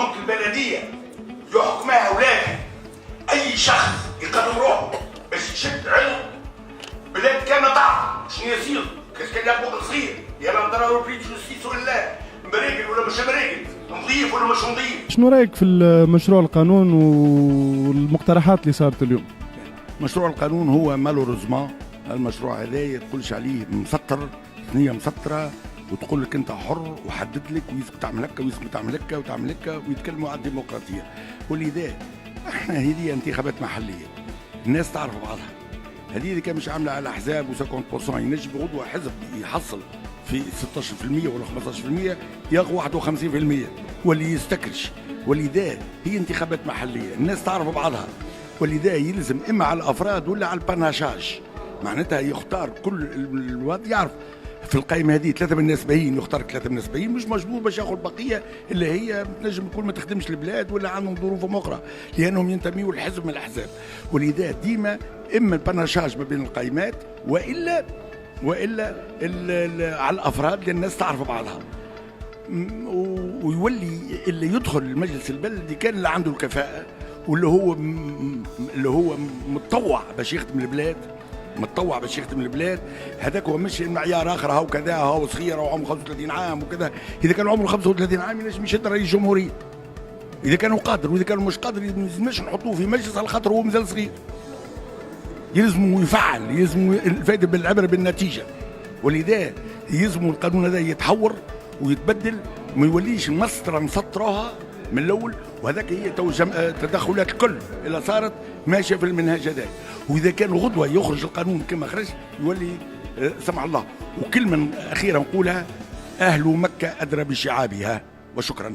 دونك البلديه يحكمها اولادها. اي شخص يقدم روحه باش يشد عضو بلاد كامله تعرف شنو يصير، كان ياخذ صغير يا راه ضرر في جوستيس ولا مريقل ولا مش مريقل، نظيف ولا مش نظيف. شنو رايك في مشروع القانون والمقترحات اللي صارت اليوم؟ مشروع القانون هو مالوريزمون المشروع هذا يقولش عليه مسطر، ثنيه مسطره وتقول لك انت حر وحدد لك ويسك تعمل هكا ويسك تعمل هكا وتعمل هكا ويتكلموا على الديمقراطيه. ولذا احنا هذه انتخابات محليه، الناس تعرف بعضها. هذه اللي كان مش عامله على احزاب و50% ينجم غدوه حزب يحصل في 16% ولا 15% ياخذ 51% واللي يستكرش. ولذا هي انتخابات محليه، الناس تعرف بعضها. ولذا يلزم اما على الافراد ولا على الباناشاج، معناتها يختار كل الواد يعرف في القائمه هذه 3 من الناس باهيين، يختار 3 من الناس باهيين، مش مجبور باش ياخذ البقيه اللي هي تنجم تكون ما تخدمش البلاد ولا عندهم ظروفهم اخرى لانهم ينتميوا لحزب من الاحزاب. ولذا ديما اما الباناشاج ما بين القائمات والا على الافراد لان الناس تعرف بعضها. ويولي اللي يدخل المجلس البلدي كان اللي عنده الكفاءه واللي هو متطوع باش يخدم البلاد، متطوع باش يخدم البلاد. هذاك هو مش المعيار اخر هاو كذا هاو صغير او عمره 35 عام وكذا. اذا كان عمره 35 عام ينجم يشد رئيس جمهوريه اذا كانوا قادر، واذا كانوا مش قادر ما لازمناش نحطوه في مجلس على خاطر هو مازال صغير. يلزموا يفعل، يلزموا الفائده بالعبره بالنتيجه. ولذا يلزموا القانون هذا يتحور ويتبدل وما يوليش مسطره نسطروها من الاول. وهذاك هي تدخلات الكل اللي صارت ماشيه في المنهج هذا. واذا كان غدوه يخرج القانون كما خرج يولي سمع الله. وكلمه اخيره نقولها: اهل مكه ادرى بشعابها. وشكرا.